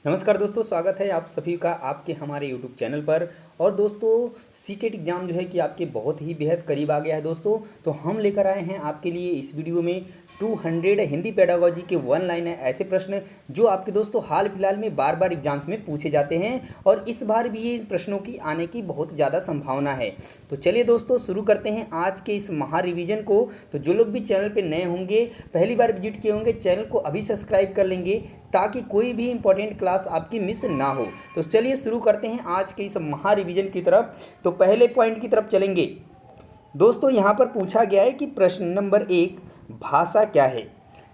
नमस्कार दोस्तों, स्वागत है आप सभी का आपके हमारे यूट्यूब चैनल पर। और दोस्तों, सीटेट एग्ज़ाम जो है कि आपके बहुत ही बेहद करीब आ गया है दोस्तों। तो हम लेकर आए हैं आपके लिए इस वीडियो में 200 हिंदी पेडागोजी के वन लाइन है ऐसे प्रश्न जो आपके दोस्तों हाल फिलहाल में बार बार एग्जाम्स में पूछे जाते हैं और इस बार भी ये प्रश्नों की आने की बहुत ज़्यादा संभावना है। तो चलिए दोस्तों, शुरू करते हैं आज के इस महा रिवीजन को। तो जो लोग भी चैनल पे नए होंगे, पहली बार विजिट किए होंगे, चैनल को अभी सब्सक्राइब कर लेंगे ताकि कोई भी इंपॉर्टेंट क्लास आपकी मिस ना हो। तो चलिए शुरू करते हैं आज के इस महा रिवीजन की तरफ। तो पहले पॉइंट की तरफ चलेंगे दोस्तों। यहाँ पर पूछा गया है कि प्रश्न नंबर 1, भाषा क्या है।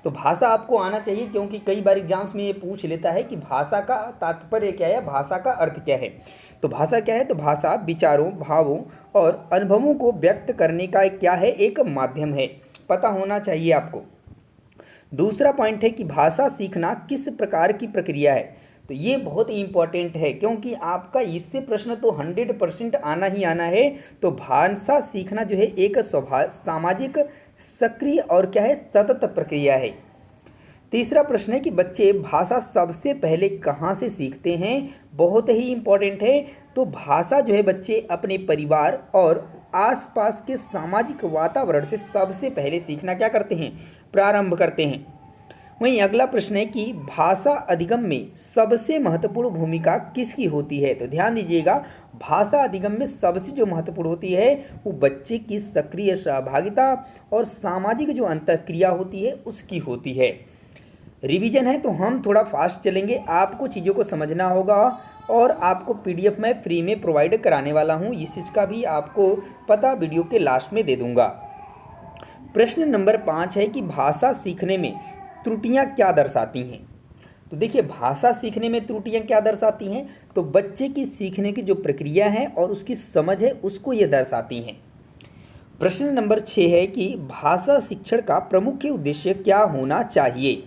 तो भाषा आपको आना चाहिए क्योंकि कई बार एग्जाम्स में ये पूछ लेता है कि भाषा का तात्पर्य क्या है, भाषा का अर्थ क्या है। तो भाषा क्या है? तो भाषा विचारों, भावों और अनुभवों को व्यक्त करने का क्या है, एक माध्यम है। पता होना चाहिए आपको। दूसरा पॉइंट है कि भाषा सीखना किस प्रकार की प्रक्रिया है। तो ये बहुत ही इंपॉर्टेंट है क्योंकि आपका इससे प्रश्न तो 100% आना ही आना है। तो भाषा सीखना जो है एक सामाजिक, सक्रिय और क्या है, सतत प्रक्रिया है। तीसरा प्रश्न है कि बच्चे भाषा सबसे पहले कहाँ से सीखते हैं। बहुत ही इंपॉर्टेंट है। तो भाषा जो है बच्चे अपने परिवार और आसपास के सामाजिक वातावरण से सबसे पहले सीखना क्या करते हैं, प्रारंभ करते हैं। वहीं अगला प्रश्न है कि भाषा अधिगम में सबसे महत्वपूर्ण भूमिका किसकी होती है। तो ध्यान दीजिएगा, भाषा अधिगम में सबसे जो महत्वपूर्ण होती है वो बच्चे की सक्रिय सहभागिता और सामाजिक जो अंतःक्रिया होती है उसकी होती है। रिवीजन है तो हम थोड़ा फास्ट चलेंगे, आपको चीज़ों को समझना होगा और आपको पीडीएफ मैं फ्री में प्रोवाइड कराने वाला हूँ। इस चीज़ का भी आपको पता वीडियो के लास्ट में दे दूँगा। प्रश्न नंबर 5 है कि भाषा सीखने में त्रुटियां क्या दर्शाती हैं। तो देखिए, भाषा सीखने में त्रुटियां क्या दर्शाती हैं, तो बच्चे की सीखने की जो प्रक्रिया है और उसकी समझ है उसको ये दर्शाती हैं। प्रश्न नंबर 6 है कि भाषा शिक्षण का प्रमुख उद्देश्य क्या होना चाहिए।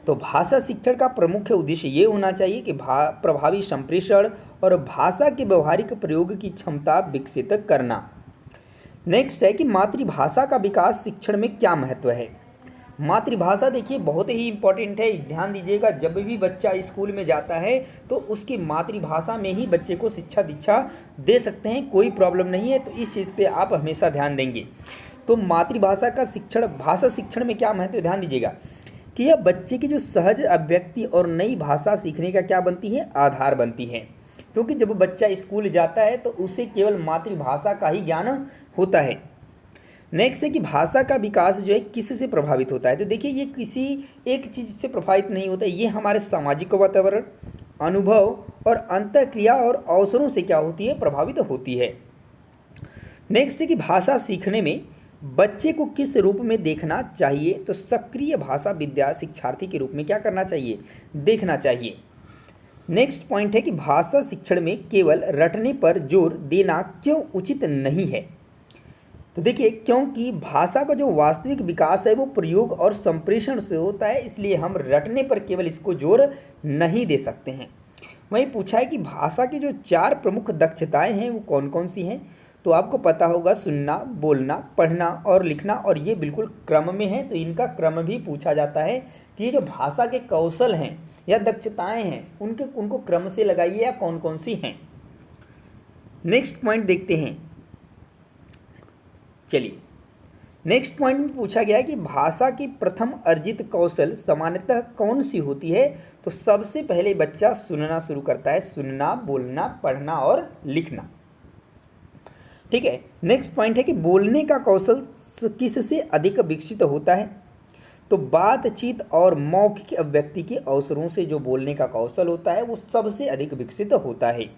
तो भाषा शिक्षण का प्रमुख उद्देश्य ये होना चाहिए कि प्रभावी संप्रेषण और भाषा के व्यवहारिक प्रयोग की क्षमता विकसित करना। नेक्स्ट है कि मातृभाषा का विकास शिक्षण में क्या महत्व है। मातृभाषा देखिए बहुत ही इंपॉर्टेंट है, ध्यान दीजिएगा। जब भी बच्चा स्कूल में जाता है तो उसकी मातृभाषा में ही बच्चे को शिक्षा दीक्षा दे सकते हैं, कोई प्रॉब्लम नहीं है। तो इस चीज़ पे आप हमेशा ध्यान देंगे। तो मातृभाषा का शिक्षण, भाषा शिक्षण में क्या महत्व है, ध्यान दीजिएगा कि यह बच्चे की जो सहज अभिव्यक्ति और नई भाषा सीखने का क्या बनती है, आधार बनती है। क्योंकि जब बच्चा स्कूल जाता है तो उसे केवल मातृभाषा का ही ज्ञान होता है। नेक्स्ट है कि भाषा का विकास जो है किससे प्रभावित होता है। तो देखिए, ये किसी एक चीज़ से प्रभावित नहीं होता है, ये हमारे सामाजिक वातावरण, अनुभव और अंतःक्रिया और अवसरों से क्या होती है, प्रभावित होती है। नेक्स्ट है कि भाषा सीखने में बच्चे को किस रूप में देखना चाहिए। तो सक्रिय भाषा विद्या शिक्षार्थी के रूप में क्या करना चाहिए, देखना चाहिए। नेक्स्ट पॉइंट है कि भाषा शिक्षण में केवल रटने पर जोर देना क्यों उचित नहीं है। तो देखिए, क्योंकि भाषा का जो वास्तविक विकास है वो प्रयोग और संप्रेषण से होता है, इसलिए हम रटने पर केवल इसको जोर नहीं दे सकते हैं। वहीं पूछा है कि भाषा की जो 4 प्रमुख दक्षताएं हैं वो कौन कौन सी हैं। तो आपको पता होगा, सुनना, बोलना, पढ़ना और लिखना, और ये बिल्कुल क्रम में है। तो इनका क्रम भी पूछा जाता है कि ये जो भाषा के कौशल हैं या दक्षताएं हैं उनको क्रम से लगाइए या कौन कौन सी हैं। नेक्स्ट पॉइंट देखते हैं। चलिए, नेक्स्ट पॉइंट में पूछा गया है कि भाषा की प्रथम अर्जित कौशल सामान्यतः कौन सी होती है। तो सबसे पहले बच्चा सुनना शुरू करता है, सुनना, बोलना, पढ़ना और लिखना। ठीक है। नेक्स्ट पॉइंट है कि बोलने का कौशल किससे अधिक विकसित होता है। तो बातचीत और मौखिक अभिव्यक्ति के अवसरों से जो बोलने का कौशल होता है वो सबसे अधिक विकसित होता है।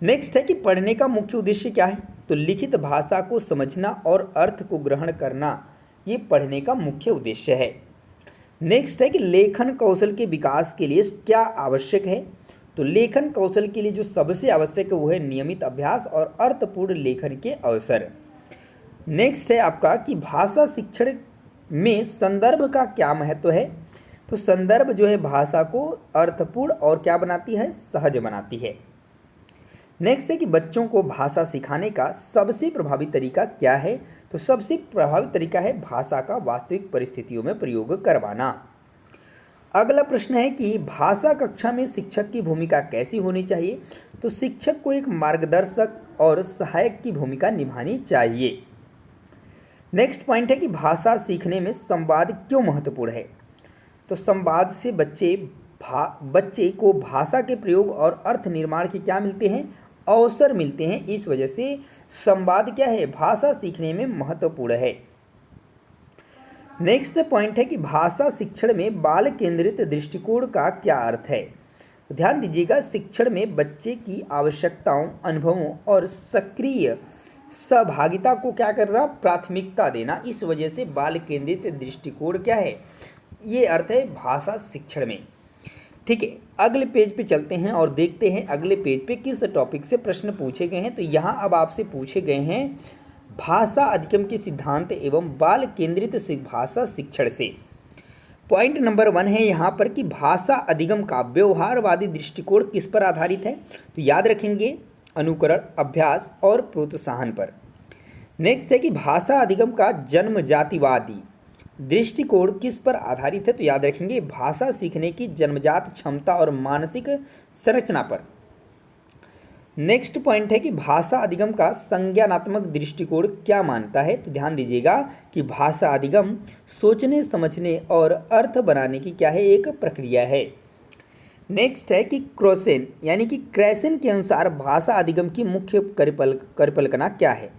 नेक्स्ट है कि पढ़ने का मुख्य उद्देश्य क्या है। तो लिखित भाषा को समझना और अर्थ को ग्रहण करना, ये पढ़ने का मुख्य उद्देश्य है। नेक्स्ट है कि लेखन कौशल के विकास के लिए क्या आवश्यक है। तो लेखन कौशल के लिए जो सबसे आवश्यक है वो है नियमित अभ्यास और अर्थपूर्ण लेखन के अवसर। नेक्स्ट है आपका कि भाषा शिक्षण में संदर्भ का क्या महत्व है। तो संदर्भ जो है भाषा को अर्थपूर्ण और क्या बनाती है, सहज बनाती है। नेक्स्ट है कि बच्चों को भाषा सिखाने का सबसे प्रभावी तरीका क्या है। तो सबसे प्रभावी तरीका है भाषा का वास्तविक परिस्थितियों में प्रयोग करवाना। अगला प्रश्न है कि भाषा कक्षा में शिक्षक की भूमिका कैसी होनी चाहिए। तो शिक्षक को एक मार्गदर्शक और सहायक की भूमिका निभानी चाहिए। नेक्स्ट पॉइंट है कि भाषा सीखने में संवाद क्यों महत्वपूर्ण है। तो संवाद से बच्चे को भाषा के प्रयोग और अर्थ निर्माण के क्या मिलते हैं, अवसर मिलते हैं। इस वजह से संवाद क्या है, भाषा सीखने में महत्वपूर्ण है। नेक्स्ट पॉइंट है कि भाषा शिक्षण में बाल केंद्रित दृष्टिकोण का क्या अर्थ है। तो ध्यान दीजिएगा, शिक्षण में बच्चे की आवश्यकताओं, अनुभवों और सक्रिय सहभागिता को क्या करना, प्राथमिकता देना। इस वजह से बाल केंद्रित दृष्टिकोण क्या है, ये अर्थ है भाषा शिक्षण में। ठीक है, अगले पेज पे चलते हैं और देखते हैं अगले पेज पे किस टॉपिक से प्रश्न पूछे गए हैं। तो यहाँ अब आपसे पूछे गए हैं भाषा अधिगम के सिद्धांत एवं बाल केंद्रित भाषा शिक्षण से। पॉइंट नंबर 1 है यहाँ पर कि भाषा अधिगम का व्यवहारवादी दृष्टिकोण किस पर आधारित है। तो याद रखेंगे, अनुकरण, अभ्यास और प्रोत्साहन पर। नेक्स्ट है कि भाषा अधिगम का जन्म जातिवादी दृष्टिकोण किस पर आधारित है। तो याद रखेंगे, भाषा सीखने की जन्मजात क्षमता और मानसिक संरचना पर। नेक्स्ट पॉइंट है कि भाषा अधिगम का संज्ञानात्मक दृष्टिकोण क्या मानता है। तो ध्यान दीजिएगा कि भाषा अधिगम सोचने, समझने और अर्थ बनाने की क्या है, एक प्रक्रिया है। नेक्स्ट है कि क्रोसेन यानी कि क्रेसन के अनुसार भाषा अधिगम की मुख्य परिकल्पना क्या है।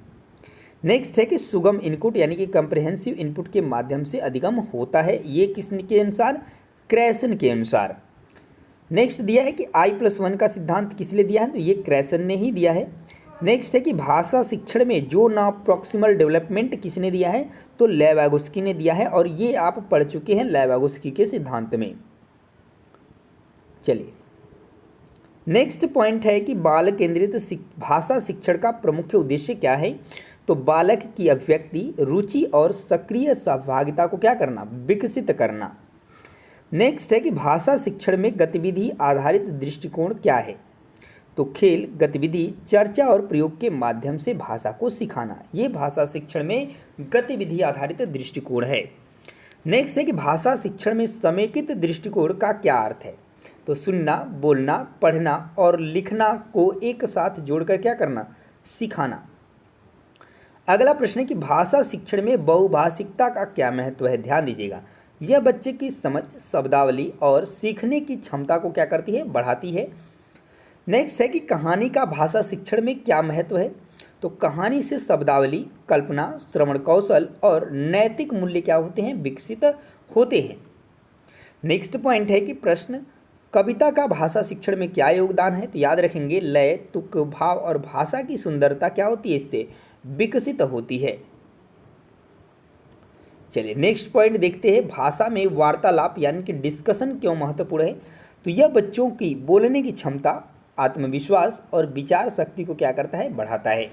नेक्स्ट है कि सुगम इनपुट यानी कि कंप्रिहेंसिव इनपुट के माध्यम से अधिगम होता है। ये किसके अनुसार, क्रेसन के अनुसार। नेक्स्ट दिया है कि I+1 का सिद्धांत किसने दिया है। तो ये क्रेसन ने ही दिया है। नेक्स्ट है कि भाषा शिक्षण में जोन ऑफ प्रॉक्सिमल डेवलपमेंट किसने दिया है। तो लेवागोस्की ने दिया है और ये आप पढ़ चुके हैं लेवागोस्की के सिद्धांत में। चलिए, नेक्स्ट पॉइंट है कि बाल केंद्रित भाषा शिक्षण का प्रमुख उद्देश्य क्या है। तो बालक की अभिव्यक्ति, रुचि और सक्रिय सहभागिता को क्या करना, विकसित करना। नेक्स्ट है कि भाषा शिक्षण में गतिविधि आधारित दृष्टिकोण क्या है। तो खेल, गतिविधि, चर्चा और प्रयोग के माध्यम से भाषा को सिखाना, ये भाषा शिक्षण में गतिविधि आधारित दृष्टिकोण है। नेक्स्ट है कि भाषा शिक्षण में समेकित दृष्टिकोण का क्या अर्थ है। तो सुनना, बोलना, पढ़ना और लिखना को एक साथ जोड़कर क्या करना, सिखाना। अगला प्रश्न है कि भाषा शिक्षण में बहुभाषिकता का क्या महत्व है। ध्यान दीजिएगा, यह बच्चे की समझ, शब्दावली और सीखने की क्षमता को क्या करती है, बढ़ाती है। नेक्स्ट है कि कहानी का भाषा शिक्षण में क्या महत्व है। तो कहानी से शब्दावली, कल्पना, श्रवण कौशल और नैतिक मूल्य क्या होते हैं, विकसित होते हैं। नेक्स्ट पॉइंट है कि प्रश्न, कविता का भाषा शिक्षण में क्या योगदान है। तो याद रखेंगे, लय, तुक, भाव और भाषा की सुंदरता क्या होती है, इससे विकसित होती है। चलिए, नेक्स्ट पॉइंट देखते हैं, भाषा में वार्तालाप यानी कि डिस्कशन क्यों महत्वपूर्ण है। तो यह बच्चों की बोलने की क्षमता, आत्मविश्वास और विचार शक्ति को क्या करता है, बढ़ाता है।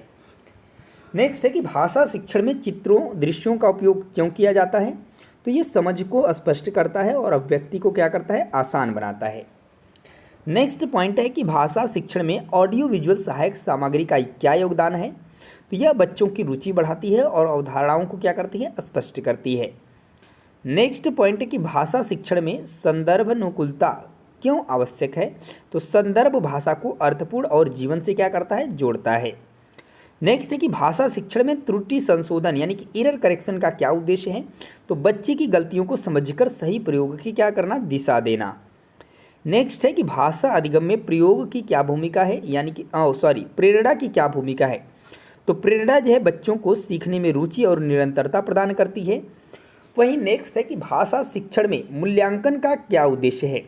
नेक्स्ट है कि भाषा शिक्षण में चित्रों, दृश्यों का उपयोग क्यों किया जाता है। तो ये समझ को स्पष्ट करता है और अभिव्यक्ति को क्या करता है, आसान बनाता है। नेक्स्ट पॉइंट है कि भाषा शिक्षण में ऑडियो विजुअल सहायक सामग्री का क्या योगदान है। तो यह बच्चों की रुचि बढ़ाती है और अवधारणाओं को क्या करती है, स्पष्ट करती है। नेक्स्ट पॉइंट है कि भाषा शिक्षण में संदर्भानुकूलता क्यों आवश्यक है। तो संदर्भ भाषा को अर्थपूर्ण और जीवन से क्या करता है, जोड़ता है। नेक्स्ट है कि भाषा शिक्षण में त्रुटि संशोधन यानी कि एरर करेक्शन का क्या उद्देश्य है। तो बच्चे की गलतियों को समझकर सही प्रयोग की क्या करना, दिशा देना। नेक्स्ट है कि भाषा अधिगम में प्रयोग की क्या भूमिका है, यानी कि प्रेरणा की क्या भूमिका है। तो प्रेरणा जो है बच्चों को सीखने में रुचि और निरंतरता प्रदान करती है। वहीं नेक्स्ट है कि भाषा शिक्षण में मूल्यांकन का क्या उद्देश्य है।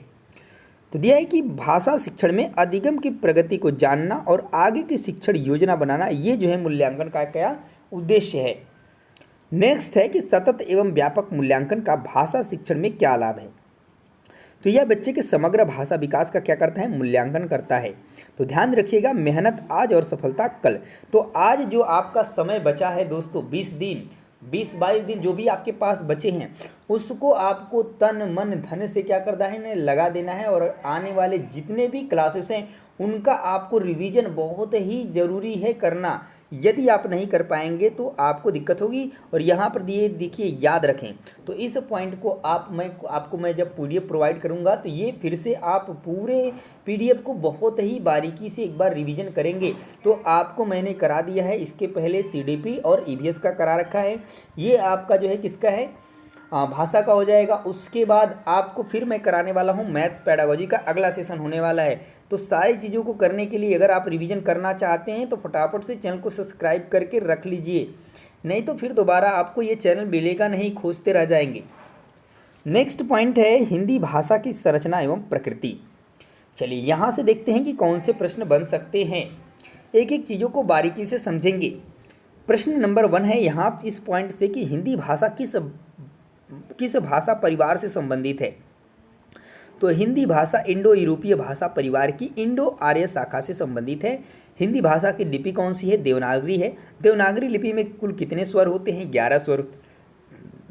तो दिया है कि भाषा शिक्षण में अधिगम की प्रगति को जानना और आगे की शिक्षण योजना बनाना, ये जो है मूल्यांकन का क्या उद्देश्य है। नेक्स्ट है कि सतत एवं व्यापक मूल्यांकन का भाषा शिक्षण में क्या लाभ है। तो यह बच्चे के समग्र भाषा विकास का क्या करता है, मूल्यांकन करता है। तो ध्यान रखिएगा, मेहनत आज और सफलता कल। तो आज जो आपका समय बचा है दोस्तों, 20-22 दिन जो भी आपके पास बचे हैं, उसको आपको तन मन धन से क्या करना है, लगा देना है। और आने वाले जितने भी क्लासेस हैं उनका आपको रिवीजन बहुत ही ज़रूरी है करना। यदि आप नहीं कर पाएंगे तो आपको दिक्कत होगी। और यहाँ पर दिए देखिए, याद रखें। तो इस पॉइंट को आपको मैं जब पीडीएफ प्रोवाइड करूँगा तो ये फिर से आप पूरे पीडीएफ को बहुत ही बारीकी से एक बार रिवीजन करेंगे। तो आपको मैंने करा दिया है, इसके पहले सीडीपी और ईवीएस का करा रखा है। ये आपका जो है किसका है, भाषा का हो जाएगा। उसके बाद आपको फिर मैं कराने वाला हूँ मैथ्स पेडागोजी का, अगला सेशन होने वाला है। तो सारी चीज़ों को करने के लिए अगर आप रिवीजन करना चाहते हैं तो फटाफट से चैनल को सब्सक्राइब करके रख लीजिए, नहीं तो फिर दोबारा आपको ये चैनल मिलेगा नहीं, खोजते रह जाएंगे। नेक्स्ट पॉइंट है हिंदी भाषा की संरचना एवं प्रकृति। चलिए यहाँ से देखते हैं कि कौन से प्रश्न बन सकते हैं, एक एक चीज़ों को बारीकी से समझेंगे। प्रश्न नंबर 1 है यहाँ इस पॉइंट से कि हिंदी भाषा किस भाषा परिवार से संबंधित है। तो हिंदी भाषा इंडो यूरोपीय भाषा परिवार की इंडो आर्य शाखा से संबंधित है। हिंदी भाषा की लिपि कौन सी है, देवनागरी है। देवनागरी लिपि में कुल कितने स्वर होते हैं, 11 स्वर।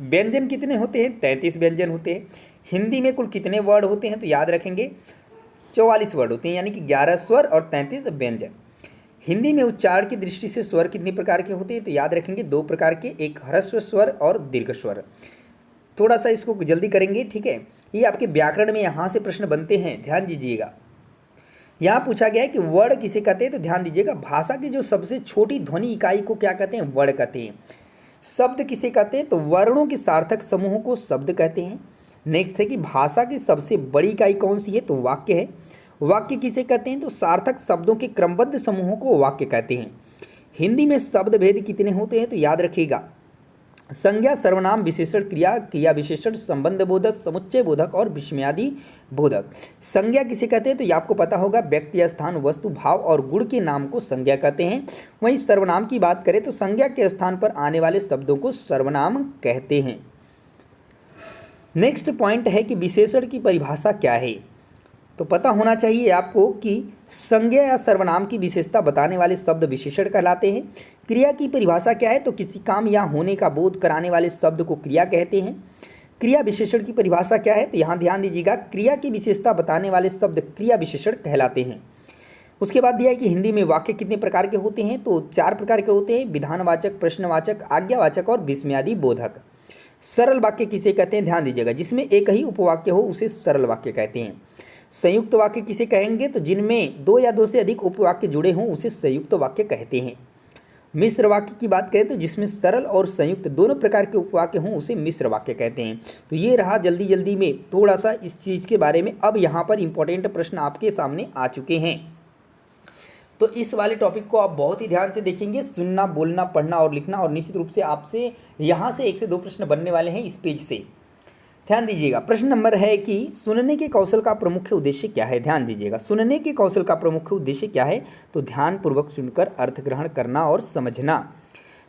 व्यंजन कितने होते हैं, 33 व्यंजन होते हैं। हिंदी में कुल कितने वर्ड होते हैं, तो याद रखेंगे 44 वर्ड होते हैं, यानी कि 11 स्वर और 33 व्यंजन। हिंदी में उच्चारण की दृष्टि से स्वर कितने प्रकार के होते हैं, तो याद रखेंगे 2 प्रकार के, एक ह्रस्व स्वर और दीर्घ स्वर। थोड़ा सा इसको जल्दी करेंगे, ठीक है। ये आपके व्याकरण में यहाँ से प्रश्न बनते हैं, ध्यान दीजिएगा। यहाँ पूछा गया है कि वर्ण किसे कहते हैं, तो ध्यान दीजिएगा भाषा की जो सबसे छोटी ध्वनि इकाई को क्या कहते हैं, वर्ण कहते हैं। शब्द किसे कहते हैं, तो वर्णों के सार्थक समूह को शब्द कहते हैं। नेक्स्ट है कि भाषा की सबसे बड़ी इकाई कौन सी है, तो वाक्य है। वाक्य किसे कहते हैं, तो सार्थक शब्दों के क्रमबद्ध समूहों को वाक्य कहते हैं। हिंदी में शब्द भेद कितने होते हैं, तो याद रखिएगा संज्ञा, सर्वनाम, विशेषण, क्रिया, क्रिया विशेषण, संबंध बोधक, समुच्चय बोधक और विस्मयादि बोधक। संज्ञा किसे कहते हैं, तो ये आपको पता होगा, व्यक्ति, स्थान, वस्तु, भाव और गुण के नाम को संज्ञा कहते हैं। वहीं सर्वनाम की बात करें तो संज्ञा के स्थान पर आने वाले शब्दों को सर्वनाम कहते हैं। नेक्स्ट पॉइंट है कि विशेषण की परिभाषा क्या है, तो पता होना चाहिए आपको कि संज्ञा या सर्वनाम की विशेषता बताने वाले शब्द विशेषण कहलाते हैं। क्रिया की परिभाषा क्या है, तो किसी काम या होने का बोध कराने वाले शब्द को क्रिया कहते हैं। क्रिया विशेषण की परिभाषा क्या है, तो यहाँ ध्यान दीजिएगा क्रिया की विशेषता बताने वाले शब्द क्रिया विशेषण कहलाते हैं। उसके बाद दिया है कि हिंदी में वाक्य कितने प्रकार के होते हैं, तो 4 प्रकार के होते हैं, विधानवाचक, प्रश्नवाचक, आज्ञावाचक और विस्मयादि बोधक। सरल वाक्य किसे कहते हैं, ध्यान दीजिएगा जिसमें एक ही उपवाक्य हो उसे सरल वाक्य कहते हैं। संयुक्त वाक्य किसे कहेंगे, तो जिनमें 2 या 2 से अधिक उपवाक्य जुड़े हों उसे संयुक्त वाक्य कहते हैं। मिश्र वाक्य की बात करें तो जिसमें सरल और संयुक्त दोनों प्रकार के उपवाक्य हों उसे मिश्र वाक्य कहते हैं। तो ये रहा जल्दी में थोड़ा सा इस चीज़ के बारे में। अब यहाँ पर इंपॉर्टेंट प्रश्न आपके सामने आ चुके हैं, तो इस वाले टॉपिक को आप बहुत ही ध्यान से देखेंगे, सुनना, बोलना, पढ़ना और लिखना। और निश्चित रूप से आपसे यहाँ से 1 से 2 प्रश्न बनने वाले हैं इस पेज से, ध्यान दीजिएगा। प्रश्न नंबर है कि सुनने के कौशल का प्रमुख उद्देश्य क्या है, ध्यान दीजिएगा। सुनने के कौशल का प्रमुख उद्देश्य क्या है, तो ध्यानपूर्वक सुनकर अर्थ ग्रहण करना और समझना।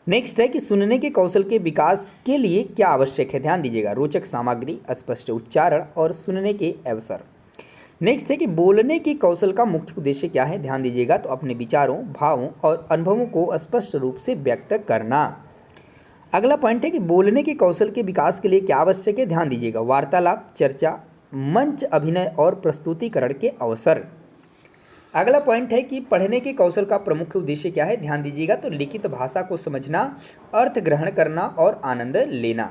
नेक्स्ट है कि सुनने के कौशल के विकास के लिए क्या आवश्यक है, ध्यान दीजिएगा। रोचक सामग्री, स्पष्ट उच्चारण और सुनने के अवसर। नेक्स्ट है कि बोलने के कौशल का मुख्य उद्देश्य क्या है, ध्यान दीजिएगा। तो अपने विचारों, भावों और अनुभवों को स्पष्ट रूप से व्यक्त करना। अगला पॉइंट है कि बोलने के कौशल के विकास के लिए क्या आवश्यक है, ध्यान दीजिएगा। वार्तालाप, चर्चा, मंच अभिनय और प्रस्तुतिकरण के अवसर। अगला पॉइंट है कि पढ़ने के कौशल का प्रमुख उद्देश्य क्या है, ध्यान दीजिएगा। तो लिखित भाषा को समझना, अर्थ ग्रहण करना और आनंद लेना।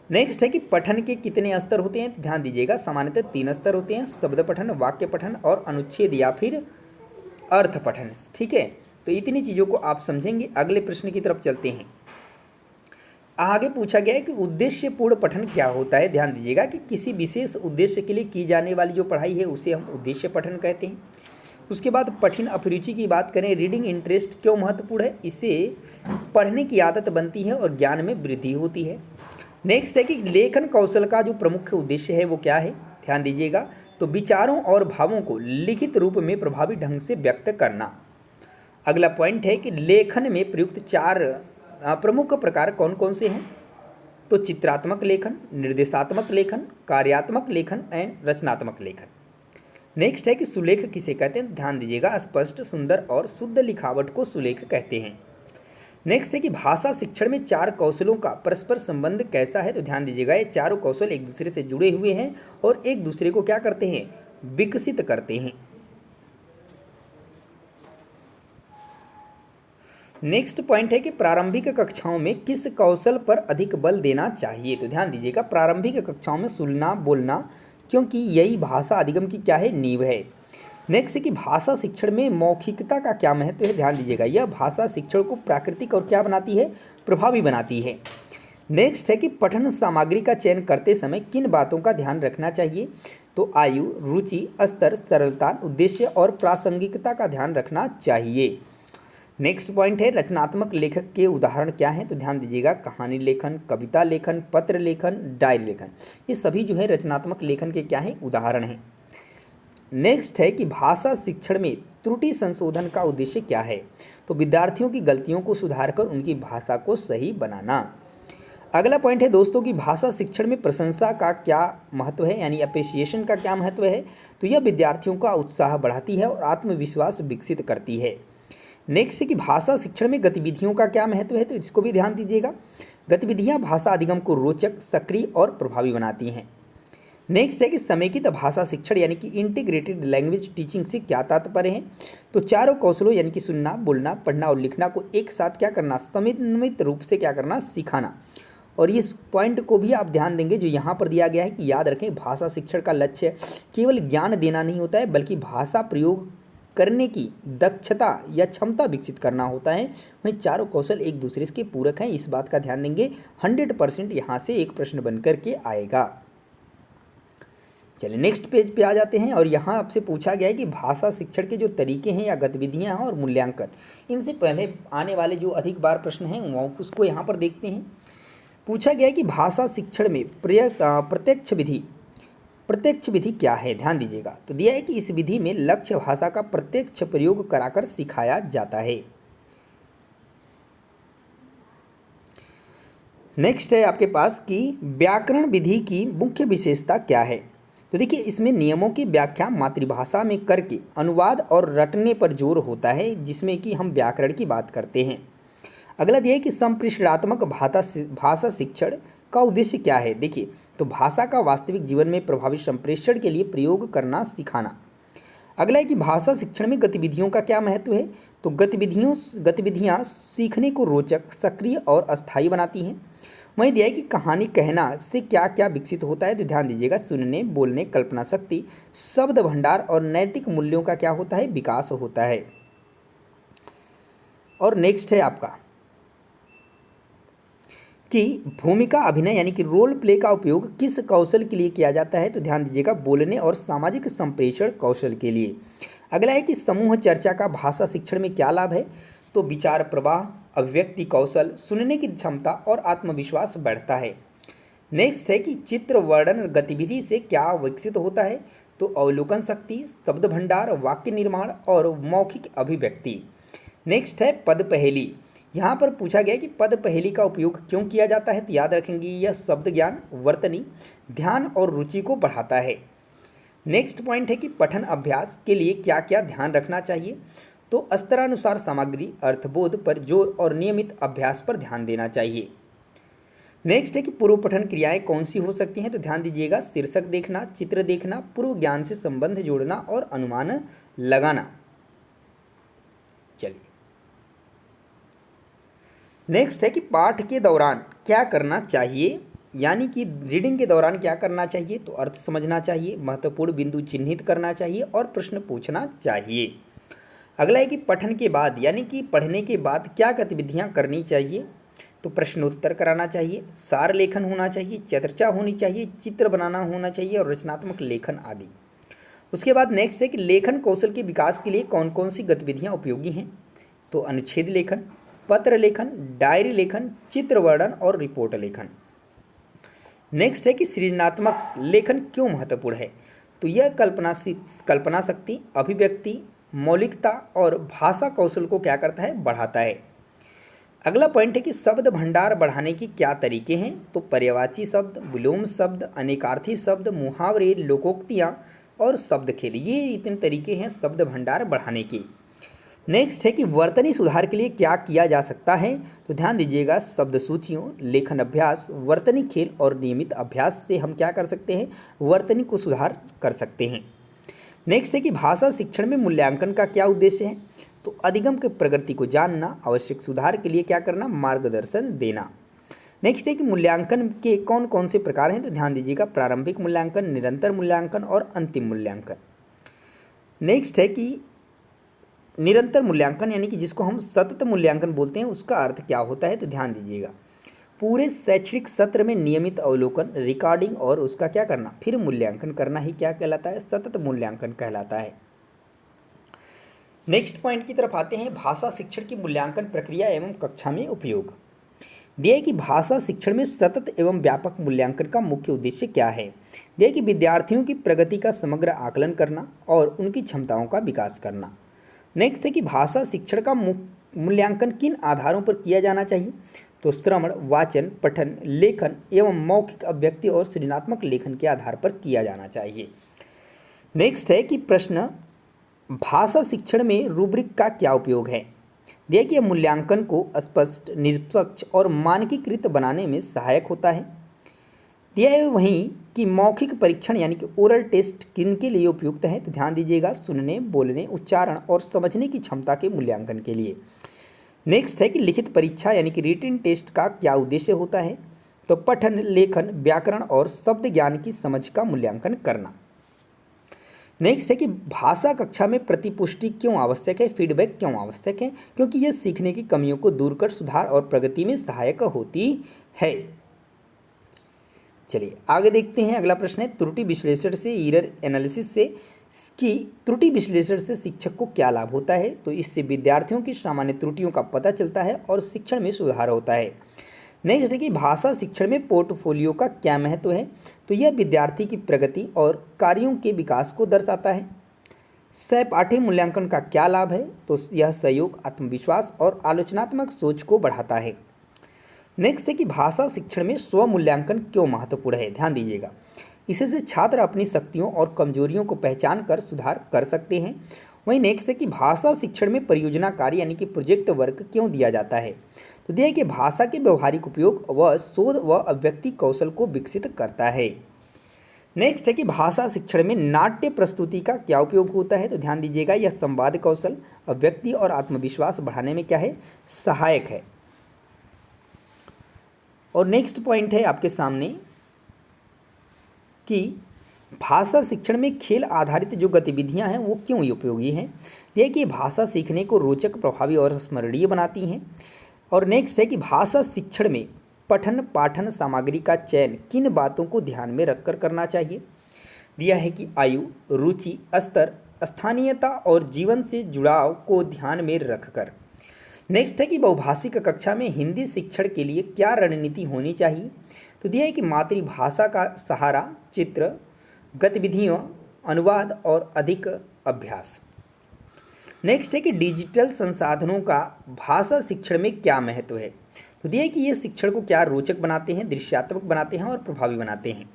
नेक्स्ट है कि पठन के कितने स्तर होते हैं, तो ध्यान दीजिएगा सामान्यतः 3 स्तर होते हैं, शब्द पठन, वाक्य पठन और अनुच्छेद या फिर अर्थ पठन, ठीक है। तो इतनी चीज़ों को आप समझेंगे। अगले प्रश्न की तरफ चलते हैं। आगे पूछा गया है कि उद्देश्यपूर्ण पठन क्या होता है, ध्यान दीजिएगा कि किसी विशेष उद्देश्य के लिए की जाने वाली जो पढ़ाई है उसे हम उद्देश्य पठन कहते हैं। उसके बाद पठन अभिरुचि की बात करें, रीडिंग इंटरेस्ट क्यों महत्वपूर्ण है, इससे पढ़ने की आदत बनती है और ज्ञान में वृद्धि होती है। नेक्स्ट है कि लेखन कौशल का जो प्रमुख उद्देश्य है वो क्या है, ध्यान दीजिएगा। तो विचारों और भावों को लिखित रूप में प्रभावी ढंग से व्यक्त करना। अगला पॉइंट है कि लेखन में प्रयुक्त 4 प्रमुख प्रकार कौन कौन से हैं, तो चित्रात्मक लेखन, निर्देशात्मक लेखन, कार्यात्मक लेखन एंड रचनात्मक लेखन। नेक्स्ट है कि सुलेख किसे कहते हैं, ध्यान दीजिएगा। स्पष्ट, सुंदर और शुद्ध लिखावट को सुलेख कहते हैं। नेक्स्ट है कि भाषा शिक्षण में 4 कौशलों का परस्पर संबंध कैसा है, तो ध्यान दीजिएगा ये चारों कौशल एक दूसरे से जुड़े हुए हैं और एक दूसरे को क्या करते हैं, विकसित करते हैं। नेक्स्ट पॉइंट है कि प्रारंभिक कक्षाओं में किस कौशल पर अधिक बल देना चाहिए। तो ध्यान दीजिएगा, प्रारंभिक कक्षाओं में सुनना बोलना, क्योंकि यही भाषा अधिगम की क्या है, नींव है। नेक्स्ट है कि भाषा शिक्षण में मौखिकता का क्या महत्व है। ध्यान दीजिएगा, यह भाषा शिक्षण को प्राकृतिक और क्या बनाती है, प्रभावी बनाती है। नेक्स्ट है कि पठन सामग्री का चयन करते समय किन बातों का ध्यान रखना चाहिए। तो आयु, रुचि, स्तर, सरलता, उद्देश्य और प्रासंगिकता का ध्यान रखना चाहिए। नेक्स्ट पॉइंट है रचनात्मक लेखक के उदाहरण क्या हैं। तो ध्यान दीजिएगा, कहानी लेखन, कविता लेखन, पत्र लेखन, डायरी लेखन, ये सभी जो है रचनात्मक लेखन के क्या हैं, उदाहरण हैं। नेक्स्ट है कि भाषा शिक्षण में त्रुटि संशोधन का उद्देश्य क्या है। तो विद्यार्थियों की गलतियों को सुधार कर उनकी भाषा को सही बनाना। अगला पॉइंट है दोस्तों कि भाषा शिक्षण में प्रशंसा का क्या महत्व है, यानी अप्रिसिएशन का क्या महत्व है। तो यह विद्यार्थियों का उत्साह बढ़ाती है और आत्मविश्वास विकसित करती है। नेक्स्ट है कि भाषा शिक्षण में गतिविधियों का क्या महत्व है। तो इसको भी ध्यान दीजिएगा, गतिविधियां भाषा अधिगम को रोचक, सक्रिय और प्रभावी बनाती हैं। नेक्स्ट है कि समेकित भाषा शिक्षण यानी कि इंटीग्रेटेड लैंग्वेज टीचिंग से क्या तात्पर्य है। तो चारों कौशलों यानी कि सुनना, बोलना, पढ़ना और लिखना को एक साथ क्या करना, समन्वित रूप से क्या करना, सिखाना। और इस पॉइंट को भी आप ध्यान देंगे जो यहाँ पर दिया गया है कि याद रखें, भाषा शिक्षण का लक्ष्य केवल ज्ञान देना नहीं होता है, बल्कि भाषा प्रयोग करने की दक्षता या क्षमता विकसित करना होता है। वहीं चारों कौशल एक दूसरे के पूरक हैं, इस बात का ध्यान देंगे। 100% यहाँ से एक प्रश्न बनकर के आएगा। चलिए नेक्स्ट पेज पे आ जाते हैं और यहाँ आपसे पूछा गया है कि भाषा शिक्षण के जो तरीके हैं या गतिविधियाँ हैं और मूल्यांकन, इनसे पहले आने वाले जो अधिक बार प्रश्न हैं वो उसको यहाँ पर देखते हैं। पूछा गया है कि भाषा शिक्षण में प्रत्यक्ष विधि क्या है। ध्यान दीजिएगा, तो दिया है कि इस विधि में लक्ष्य भाषा का प्रत्यक्ष प्रयोग कराकर सिखाया जाता है। नेक्स्ट है आपके पास कि व्याकरण विधि की मुख्य विशेषता क्या है। तो देखिए, इसमें नियमों की व्याख्या मातृभाषा में करके अनुवाद और रटने पर जोर होता है, जिसमें कि हम व्याकरण की बात करते हैं। अगला दिया है कि संप्रेषणात्मक भाषा शिक्षण का उद्देश्य क्या है। देखिए, तो भाषा का वास्तविक जीवन में प्रभावी संप्रेषण के लिए प्रयोग करना सिखाना। अगला है कि भाषा शिक्षण में गतिविधियों का क्या महत्व है। तो गतिविधियाँ सीखने को रोचक, सक्रिय और अस्थायी बनाती हैं। वहीं दिया है कि कहानी कहना से क्या क्या विकसित होता है। तो ध्यान दीजिएगा, सुनने, बोलने, कल्पना शक्ति, शब्द भंडार और नैतिक मूल्यों का क्या होता है, विकास होता है। और नेक्स्ट है आपका कि भूमिका अभिनय यानी कि रोल प्ले का उपयोग किस कौशल के लिए किया जाता है। तो ध्यान दीजिएगा, बोलने और सामाजिक संप्रेषण कौशल के लिए। अगला है कि समूह चर्चा का भाषा शिक्षण में क्या लाभ है। तो विचार प्रवाह, अभिव्यक्ति कौशल, सुनने की क्षमता और आत्मविश्वास बढ़ता है। नेक्स्ट है कि चित्र वर्णन गतिविधि से क्या विकसित होता है। तो अवलोकन शक्ति, शब्द भंडार, वाक्य निर्माण और मौखिक अभिव्यक्ति। नेक्स्ट है पद पहेली। यहाँ पर पूछा गया कि पद पहेली का उपयोग क्यों किया जाता है। तो याद रखेंगे, यह शब्द ज्ञान, वर्तनी, ध्यान और रुचि को बढ़ाता है। नेक्स्ट पॉइंट है कि पठन अभ्यास के लिए क्या क्या ध्यान रखना चाहिए। तो स्तरानुसार सामग्री, अर्थबोध पर जोर और नियमित अभ्यास पर ध्यान देना चाहिए। नेक्स्ट है कि पूर्व पठन क्रियाएं कौन सी हो सकती हैं। तो ध्यान दीजिएगा, शीर्षक देखना, चित्र देखना, पूर्व ज्ञान से संबंध जोड़ना और अनुमान लगाना। चलिए नेक्स्ट है कि पाठ के दौरान क्या करना चाहिए, यानी कि रीडिंग के दौरान क्या करना चाहिए। तो अर्थ समझना चाहिए, महत्वपूर्ण बिंदु चिन्हित करना चाहिए और प्रश्न पूछना चाहिए। अगला है कि पठन के बाद यानी कि पढ़ने के बाद क्या गतिविधियां करनी चाहिए। तो प्रश्नोत्तर कराना चाहिए, सार लेखन होना चाहिए, चर्चा होनी चाहिए, चित्र बनाना होना चाहिए और रचनात्मक लेखन आदि। उसके बाद नेक्स्ट है कि लेखन कौशल के विकास के लिए कौन कौन सी गतिविधियाँ उपयोगी हैं। तो अनुच्छेद लेखन, पत्र लेखन, डायरी लेखन, चित्र वर्णन और रिपोर्ट लेखन। नेक्स्ट है कि सृजनात्मक लेखन क्यों महत्वपूर्ण है। तो यह कल्पना शक्ति, अभिव्यक्ति, मौलिकता और भाषा कौशल को क्या करता है, बढ़ाता है। अगला पॉइंट है कि शब्द भंडार बढ़ाने के क्या तरीके हैं। तो पर्यायवाची शब्द, विलोम शब्द, अनेकार्थी शब्द, मुहावरे, लोकोक्तियाँ और शब्द खेल, ये इतने तरीके हैं शब्द भंडार बढ़ाने के। नेक्स्ट है कि वर्तनी सुधार के लिए क्या किया जा सकता है। तो ध्यान दीजिएगा, शब्द सूचियों, लेखन अभ्यास, वर्तनी खेल और नियमित अभ्यास से हम क्या कर सकते हैं, वर्तनी को सुधार कर सकते हैं। नेक्स्ट है कि भाषा शिक्षण में मूल्यांकन का क्या उद्देश्य है? तो अधिगम के प्रगति को जानना, आवश्यक सुधार के लिए क्या करना, मार्गदर्शन देना। नेक्स्ट है कि मूल्यांकन के कौन कौन से प्रकार हैं? तो ध्यान दीजिएगा, प्रारंभिक मूल्यांकन, निरंतर मूल्यांकन और अंतिम मूल्यांकन। नेक्स्ट है कि निरंतर मूल्यांकन यानी कि जिसको हम सतत मूल्यांकन बोलते हैं, उसका अर्थ क्या होता है? तो ध्यान दीजिएगा, पूरे शैक्षणिक सत्र में नियमित अवलोकन, रिकॉर्डिंग और उसका क्या करना, फिर मूल्यांकन करना ही क्या कहलाता है? सतत मूल्यांकन कहलाता है। नेक्स्ट पॉइंट की तरफ आते हैं, भाषा शिक्षण की मूल्यांकन प्रक्रिया एवं कक्षा में उपयोग। दिया है कि भाषा शिक्षण में सतत एवं व्यापक मूल्यांकन का मुख्य उद्देश्य क्या है? दिया है कि विद्यार्थियों की प्रगति का समग्र आकलन करना और उनकी क्षमताओं का विकास करना। नेक्स्ट है कि भाषा शिक्षण का मूल्यांकन किन आधारों पर किया जाना चाहिए? तो श्रवण, वाचन, पठन, लेखन एवं मौखिक अभिव्यक्ति और सृजनात्मक लेखन के आधार पर किया जाना चाहिए। नेक्स्ट है कि प्रश्न, भाषा शिक्षण में रूब्रिक का क्या उपयोग है? देखिए, मूल्यांकन को स्पष्ट, निष्पक्ष और मानकीकृत बनाने में सहायक होता है। दिया है वहीं कि मौखिक परीक्षण यानी कि ओरल टेस्ट किनके लिए उपयुक्त है? तो ध्यान दीजिएगा, सुनने, बोलने, उच्चारण और समझने की क्षमता के मूल्यांकन के लिए। नेक्स्ट है कि लिखित परीक्षा यानी कि रिटन टेस्ट का क्या उद्देश्य होता है? तो पठन, लेखन, व्याकरण और शब्द ज्ञान की समझ का मूल्यांकन करना। नेक्स्ट है कि भाषा कक्षा में प्रतिपुष्टि क्यों आवश्यक है, फीडबैक क्यों आवश्यक है? क्योंकि यह सीखने की कमियों को दूर कर सुधार और प्रगति में सहायक होती है। चलिए आगे देखते हैं, अगला प्रश्न है, त्रुटि विश्लेषण से, एरर एनालिसिस से, कि त्रुटि विश्लेषण से शिक्षक को क्या लाभ होता है? तो इससे विद्यार्थियों की सामान्य त्रुटियों का पता चलता है और शिक्षण में सुधार होता है। नेक्स्ट है कि भाषा शिक्षण में पोर्टफोलियो का क्या महत्व है? तो यह विद्यार्थी की प्रगति और कार्यों के विकास को दर्शाता है। सहपाठी मूल्यांकन का क्या लाभ है? तो यह सहयोग, आत्मविश्वास और आलोचनात्मक सोच को बढ़ाता है। नेक्स्ट है कि भाषा शिक्षण में स्व मूल्यांकन क्यों महत्वपूर्ण है? ध्यान दीजिएगा, इससे छात्र अपनी शक्तियों और कमजोरियों को पहचान कर सुधार कर सकते हैं। वहीं नेक्स्ट है कि भाषा शिक्षण में परियोजना कार्य यानी कि प्रोजेक्ट वर्क क्यों दिया जाता है? तो दिया है कि भाषा के व्यवहारिक उपयोग व शोध व अभिव्यक्ति कौशल को विकसित करता है। नेक्स्ट है कि भाषा शिक्षण में नाट्य प्रस्तुति का क्या उपयोग होता है? तो ध्यान दीजिएगा, यह संवाद कौशल, अभिव्यक्ति और आत्मविश्वास बढ़ाने में क्या है, सहायक है। और नेक्स्ट पॉइंट है आपके सामने कि भाषा शिक्षण में खेल आधारित जो गतिविधियां हैं वो क्यों उपयोगी हैं? देखिए, भाषा सीखने को रोचक, प्रभावी और स्मरणीय बनाती हैं। और नेक्स्ट है कि भाषा शिक्षण में पठन पाठन सामग्री का चयन किन बातों को ध्यान में रखकर करना चाहिए? दिया है कि आयु, रुचि, स्तर, स्थानीयता और जीवन से जुड़ाव को ध्यान में रखकर। नेक्स्ट है कि बहुभाषिक कक्षा में हिंदी शिक्षण के लिए क्या रणनीति होनी चाहिए? तो दिया है कि मातृभाषा का सहारा, चित्र, गतिविधियों, अनुवाद और अधिक अभ्यास। नेक्स्ट है कि डिजिटल संसाधनों का भाषा शिक्षण में क्या महत्व है? तो दिया है कि ये शिक्षण को क्या रोचक बनाते हैं, दृश्यात्मक बनाते हैं और प्रभावी बनाते हैं।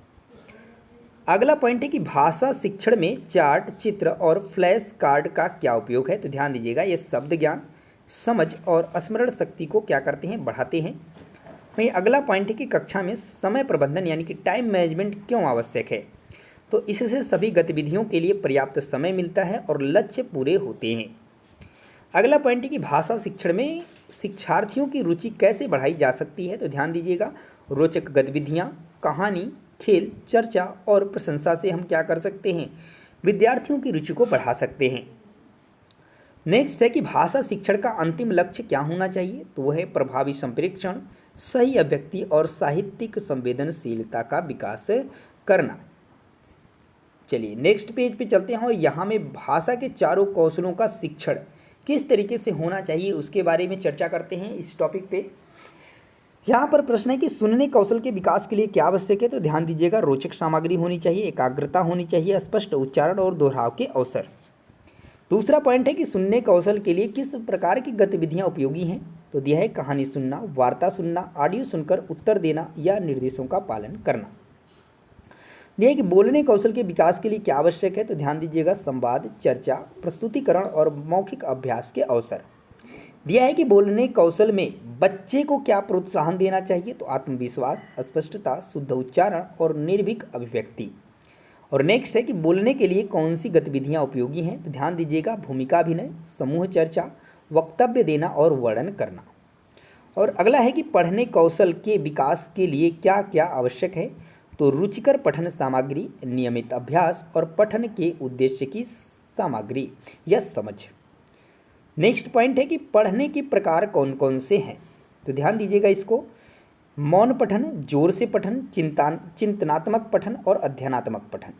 अगला पॉइंट है कि भाषा शिक्षण में चार्ट, चित्र और फ्लैश कार्ड का क्या उपयोग है? तो ध्यान दीजिएगा, ये शब्द ज्ञान, समझ और स्मरण शक्ति को क्या करते हैं, बढ़ाते हैं। वहीं अगला पॉइंट है कि कक्षा में समय प्रबंधन यानी कि टाइम मैनेजमेंट क्यों आवश्यक है? तो इससे सभी गतिविधियों के लिए पर्याप्त समय मिलता है और लक्ष्य पूरे होते हैं। अगला पॉइंट है कि भाषा शिक्षण में शिक्षार्थियों की रुचि कैसे बढ़ाई जा सकती है? तो ध्यान दीजिएगा, रोचक गतिविधियाँ, कहानी, खेल, चर्चा और प्रशंसा से हम क्या कर सकते हैं, विद्यार्थियों की रुचि को बढ़ा सकते हैं। नेक्स्ट है कि भाषा शिक्षण का अंतिम लक्ष्य क्या होना चाहिए? तो वह है प्रभावी संप्रेषण, सही अभिव्यक्ति और साहित्यिक संवेदनशीलता का विकास करना। चलिए नेक्स्ट पेज पे चलते हैं और यहाँ में भाषा के चारों कौशलों का शिक्षण किस तरीके से होना चाहिए उसके बारे में चर्चा करते हैं इस टॉपिक पे। यहाँ पर प्रश्न है कि सुनने कौशल के विकास के लिए क्या आवश्यक है? तो ध्यान दीजिएगा, रोचक सामग्री होनी चाहिए, एकाग्रता होनी चाहिए, स्पष्ट उच्चारण और दोहराव के अवसर। दूसरा पॉइंट है कि सुनने कौशल के लिए किस प्रकार की गतिविधियां उपयोगी हैं? तो दिया है कहानी सुनना, वार्ता सुनना, ऑडियो सुनकर उत्तर देना या निर्देशों का पालन करना। दिया है कि बोलने कौशल के विकास के लिए क्या आवश्यक है? तो ध्यान दीजिएगा, संवाद, चर्चा, प्रस्तुतिकरण और मौखिक अभ्यास के अवसर। दिया है कि बोलने कौशल में बच्चे को क्या प्रोत्साहन देना चाहिए? तो आत्मविश्वास, स्पष्टता, शुद्ध उच्चारण और निर्भीक अभिव्यक्ति। और नेक्स्ट है कि बोलने के लिए कौन सी गतिविधियाँ उपयोगी हैं, तो ध्यान दीजिएगा भूमिका अभिनय, समूह चर्चा, वक्तव्य देना और वर्णन करना। और अगला है कि पढ़ने कौशल के विकास के लिए क्या क्या आवश्यक है, तो रुचिकर पठन सामग्री, नियमित अभ्यास और पठन के उद्देश्य की सामग्री या समझ। नेक्स्ट पॉइंट है कि पढ़ने के प्रकार कौन कौन से हैं, तो ध्यान दीजिएगा इसको, मौन पठन, जोर से पठन, चिंतनात्मक पठन और अध्ययनात्मक पठन।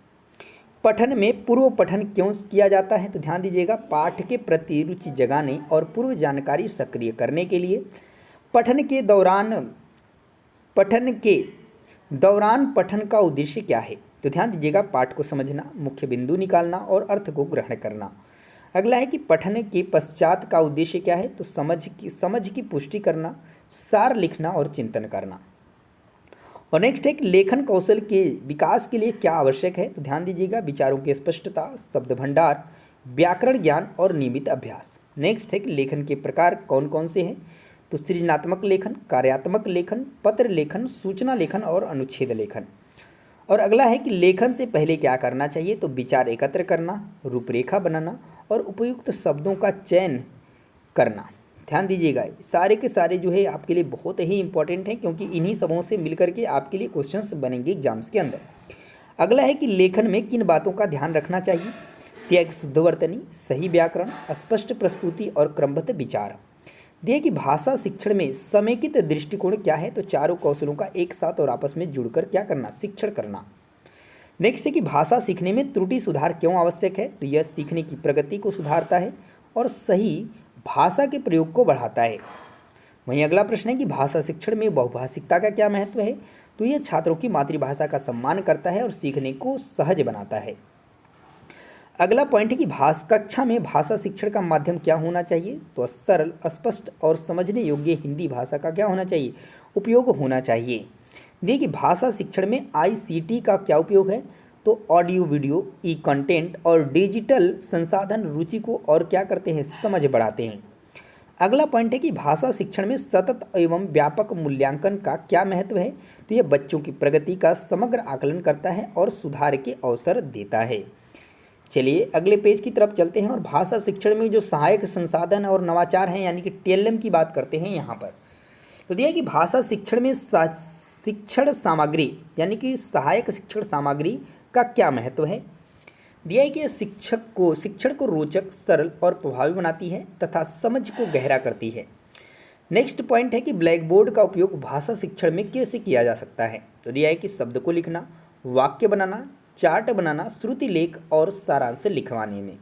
पठन में पूर्व पठन क्यों किया जाता है, तो ध्यान दीजिएगा पाठ के प्रति रुचि जगाने और पूर्व जानकारी सक्रिय करने के लिए। पठन के दौरान पठन का उद्देश्य क्या है, तो ध्यान दीजिएगा पाठ को समझना, मुख्य बिंदु निकालना और अर्थ को ग्रहण करना। अगला है कि पठन के पश्चात का उद्देश्य क्या है, तो समझ की पुष्टि करना, सार लिखना और चिंतन करना। और नेक्स्ट है कि लेखन कौशल के विकास के लिए क्या आवश्यक है, तो ध्यान दीजिएगा विचारों की स्पष्टता, शब्द भंडार, व्याकरण ज्ञान और नियमित अभ्यास। नेक्स्ट है कि लेखन के प्रकार कौन कौन से हैं, तो सृजनात्मक लेखन, कार्यात्मक लेखन, पत्र लेखन, सूचना लेखन और अनुच्छेद लेखन। और अगला है कि लेखन से पहले क्या करना चाहिए, तो विचार एकत्र करना, रूपरेखा बनाना और उपयुक्त शब्दों का चयन करना। ध्यान दीजिएगा सारे के सारे जो है आपके लिए बहुत ही इंपॉर्टेंट हैं, क्योंकि इन्हीं सबों से मिलकर के आपके लिए क्वेश्चंस बनेंगे एग्जाम्स के अंदर। अगला है कि लेखन में किन बातों का ध्यान रखना चाहिए, त्याग शुद्ध वर्तनी, सही व्याकरण, स्पष्ट प्रस्तुति और क्रमबद्ध विचार। दिए कि भाषा शिक्षण में समेकित दृष्टिकोण क्या है, तो चारों कौशलों का एक साथ और आपस में जुड़कर क्या करना, शिक्षण करना। नेक्स्ट है कि भाषा सीखने में त्रुटि सुधार क्यों आवश्यक है, तो यह सीखने की प्रगति को सुधारता है और सही भाषा के प्रयोग को बढ़ाता है। वहीं अगला प्रश्न है कि भाषा शिक्षण में बहुभाषिकता का क्या महत्व है, तो यह छात्रों की मातृभाषा का सम्मान करता है और सीखने को सहज बनाता है। अगला पॉइंट है कि कक्षा में भाषा शिक्षण का माध्यम क्या होना चाहिए, तो सरल, स्पष्ट और समझने योग्य हिंदी भाषा का क्या होना चाहिए, उपयोग होना चाहिए। देखिए भाषा शिक्षण में ICT का क्या उपयोग है, तो ऑडियो वीडियो, ई कंटेंट और डिजिटल संसाधन रुचि को और क्या करते हैं, समझ बढ़ाते हैं। अगला पॉइंट है कि भाषा शिक्षण में सतत एवं व्यापक मूल्यांकन का क्या महत्व है, तो यह बच्चों की प्रगति का समग्र आकलन करता है और सुधार के अवसर देता है। चलिए अगले पेज की तरफ चलते हैं और भाषा शिक्षण में जो सहायक संसाधन और नवाचार हैं यानी कि TLM की बात करते हैं यहाँ पर। तो दिया कि भाषा शिक्षण में शिक्षण सामग्री यानी कि सहायक शिक्षण सामग्री का क्या महत्व है। दिया है कि शिक्षण को रोचक, सरल और प्रभावी बनाती है तथा समझ को गहरा करती है। नेक्स्ट पॉइंट है कि ब्लैक बोर्ड का उपयोग भाषा शिक्षण में कैसे किया जा सकता है, तो दिया है कि शब्द को लिखना, वाक्य बनाना, चार्ट बनाना, श्रुति लेख और सारांश लिखवाने में।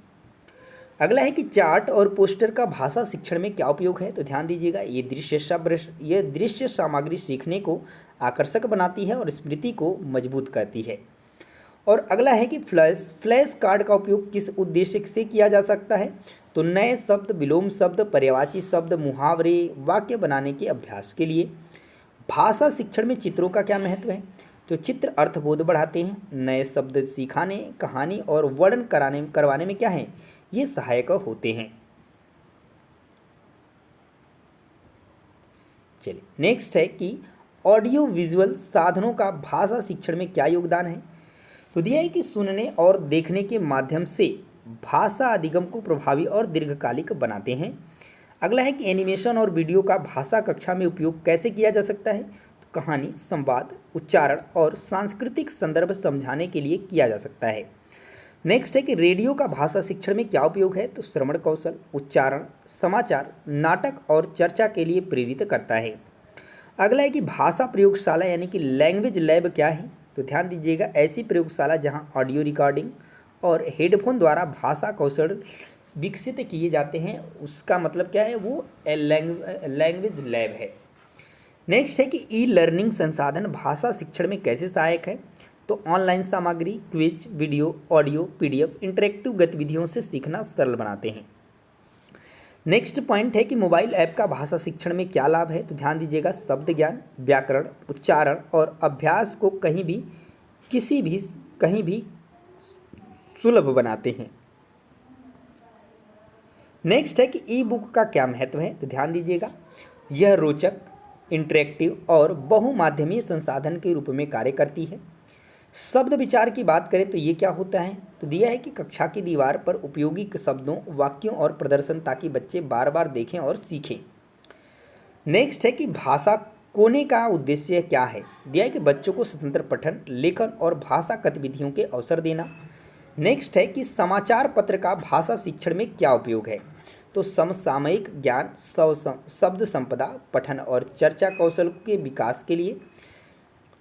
अगला है कि चार्ट और पोस्टर का भाषा शिक्षण में क्या उपयोग है, तो ध्यान दीजिएगा ये दृश्य सामग्री सीखने को आकर्षक बनाती है और स्मृति को मजबूत करती है। और अगला है कि फ्लैश कार्ड का उपयोग किस उद्देश्य से किया जा सकता है, तो नए शब्द, विलोम शब्द, पर्यायवाची शब्द, मुहावरे, वाक्य बनाने के अभ्यास के लिए। भाषा शिक्षण में चित्रों का क्या महत्व है, तो चित्र अर्थबोध बढ़ाते हैं, नए शब्द सिखाने, कहानी और वर्णन करवाने में क्या है, ये सहायक होते हैं। चलिए नेक्स्ट है कि ऑडियो विजुअल साधनों का भाषा शिक्षण में क्या योगदान है, तो दिया है कि सुनने और देखने के माध्यम से भाषा अधिगम को प्रभावी और दीर्घकालिक बनाते हैं। अगला है कि एनिमेशन और वीडियो का भाषा कक्षा में उपयोग कैसे किया जा सकता है, तो कहानी, संवाद, उच्चारण और सांस्कृतिक संदर्भ समझाने के लिए किया जा सकता है। नेक्स्ट है कि रेडियो का भाषा शिक्षण में क्या उपयोग है, तो श्रवण कौशल, उच्चारण, समाचार, नाटक और चर्चा के लिए प्रेरित करता है। अगला है कि भाषा प्रयोगशाला यानी कि लैंग्वेज लैब क्या है, तो ध्यान दीजिएगा ऐसी प्रयोगशाला जहां ऑडियो रिकॉर्डिंग और हेडफोन द्वारा भाषा कौशल विकसित किए जाते हैं, उसका मतलब क्या है, वो लैंग्वेज लैब है। नेक्स्ट है कि ई लर्निंग संसाधन भाषा शिक्षण में कैसे सहायक है, तो ऑनलाइन सामग्री, quiz, video, audio, PDF, interactive गतिविधियों से सीखना सरल बनाते हैं। नेक्स्ट पॉइंट है कि मोबाइल ऐप का भाषा शिक्षण में क्या लाभ है, तो ध्यान दीजिएगा शब्द ज्ञान, व्याकरण, उच्चारण और अभ्यास को कहीं भी सुलभ बनाते हैं। नेक्स्ट है कि ई बुक का क्या महत्व है, तो ध्यान दीजिएगा यह रोचक, इंटरेक्टिव और बहुमाध्यमीय संसाधन के रूप में कार्य करती है। शब्द विचार की बात करें तो ये क्या होता है, तो दिया है कि कक्षा की दीवार पर उपयोगी शब्दों, वाक्यों और प्रदर्शन ताकि बच्चे बार बार देखें और सीखें। नेक्स्ट है कि भाषा कोने का उद्देश्य क्या है, दिया है कि बच्चों को स्वतंत्र पठन, लेखन और भाषा गतिविधियों के अवसर देना। नेक्स्ट है कि समाचार पत्र का भाषा शिक्षण में क्या उपयोग है, तो समसामयिक ज्ञान, शब्द संपदा, पठन और चर्चा कौशल के विकास के लिए।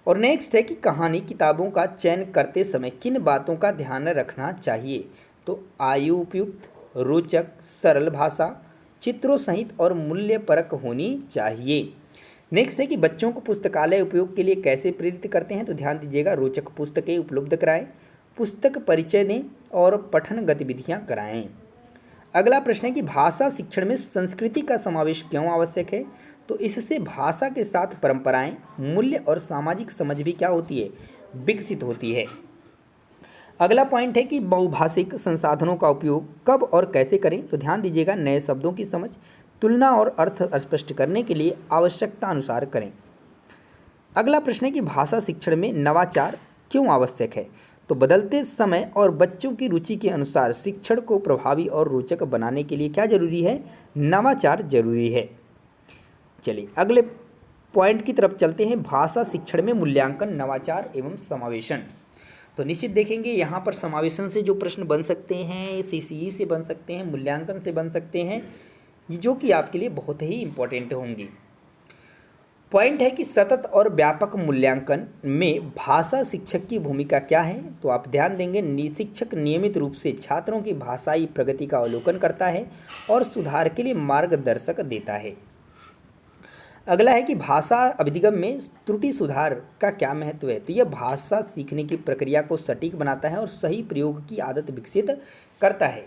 और नेक्स्ट है कि कहानी किताबों का चयन करते समय किन बातों का ध्यान रखना चाहिए, तो आयु उपयुक्त, रोचक, सरल भाषा, चित्रों सहित और मूल्य परक होनी चाहिए। नेक्स्ट है कि बच्चों को पुस्तकालय उपयोग के लिए कैसे प्रेरित करते हैं, तो ध्यान दीजिएगा, रोचक पुस्तकें उपलब्ध कराएं, पुस्तक परिचय दें और पठन गतिविधियां कराएं। अगला प्रश्न है कि भाषा शिक्षण में संस्कृति का समावेश क्यों आवश्यक है, तो इससे भाषा के साथ परंपराएं, मूल्य और सामाजिक समझ भी क्या होती है, विकसित होती है। अगला पॉइंट है कि बहुभाषिक संसाधनों का उपयोग कब और कैसे करें, तो ध्यान दीजिएगा, नए शब्दों की समझ, तुलना और अर्थ स्पष्ट करने के लिए आवश्यकता अनुसार करें। अगला प्रश्न है कि भाषा शिक्षण में नवाचार क्यों आवश्यक है, तो बदलते समय और बच्चों की रुचि के अनुसार शिक्षण को प्रभावी और रोचक बनाने के लिए क्या जरूरी है, नवाचार जरूरी है। चलिए अगले पॉइंट की तरफ चलते हैं, भाषा शिक्षण में मूल्यांकन, नवाचार एवं समावेशन। तो निश्चित देखेंगे यहाँ पर समावेशन से जो प्रश्न बन सकते हैं, सीसीई से बन सकते हैं, मूल्यांकन से बन सकते हैं, जो कि आपके लिए बहुत ही इंपॉर्टेंट होंगी। पॉइंट है कि सतत और व्यापक मूल्यांकन में भाषा शिक्षक की भूमिका क्या है, तो आप ध्यान देंगे, शिक्षक नियमित रूप से छात्रों की भाषाई प्रगति का अवलोकन करता है और सुधार के लिए मार्गदर्शक देता है। अगला है कि भाषा अभिगम में त्रुटि सुधार का क्या महत्व है, तो यह भाषा सीखने की प्रक्रिया को सटीक बनाता है और सही प्रयोग की आदत विकसित करता है।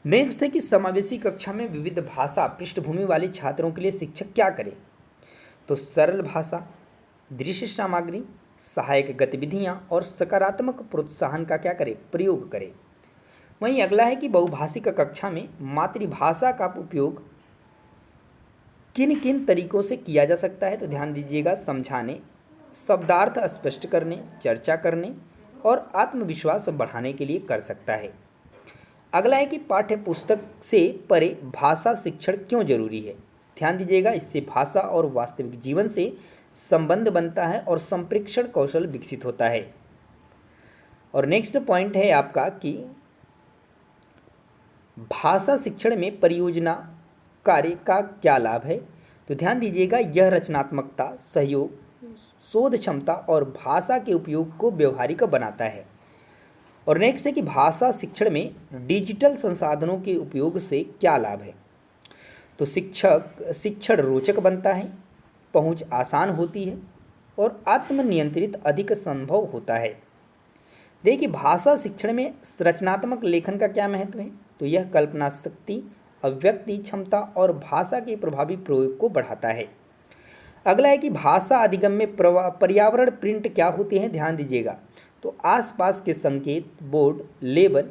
नेक्स्ट है कि समावेशी कक्षा में विविध भाषा पृष्ठभूमि वाले छात्रों के लिए शिक्षक क्या करें, तो सरल भाषा, दृश्य सामग्री, सहायक गतिविधियां और सकारात्मक प्रोत्साहन का क्या करें, प्रयोग करें। वहीं अगला है कि बहुभाषिक कक्षा में मातृभाषा का उपयोग किन किन तरीकों से किया जा सकता है, तो ध्यान दीजिएगा, समझाने, शब्दार्थ स्पष्ट करने, चर्चा करने और आत्मविश्वास बढ़ाने के लिए कर सकता है। अगला है कि पाठ्य पुस्तक से परे भाषा शिक्षण क्यों जरूरी है, ध्यान दीजिएगा, इससे भाषा और वास्तविक जीवन से संबंध बनता है और संप्रेषण कौशल विकसित होता है। और नेक्स्ट पॉइंट है आपका कि भाषा शिक्षण में परियोजना कार्य का क्या लाभ है, तो ध्यान दीजिएगा, यह रचनात्मकता, सहयोग, शोध क्षमता और भाषा के उपयोग को व्यवहारिक बनाता है। और नेक्स्ट है कि भाषा शिक्षण में डिजिटल संसाधनों के उपयोग से क्या लाभ है, तो शिक्षण रोचक बनता है, पहुंच आसान होती है और आत्मनियंत्रित अधिक संभव होता है। देखिए, भाषा शिक्षण में रचनात्मक लेखन का क्या महत्व है, तो यह कल्पना शक्ति, अभिव्यक्ति क्षमता और भाषा के प्रभावी प्रयोग को बढ़ाता है। अगला है कि भाषा अधिगम में पर्यावरण प्रिंट क्या होते हैं, ध्यान दीजिएगा, तो आसपास के संकेत, बोर्ड, लेबल,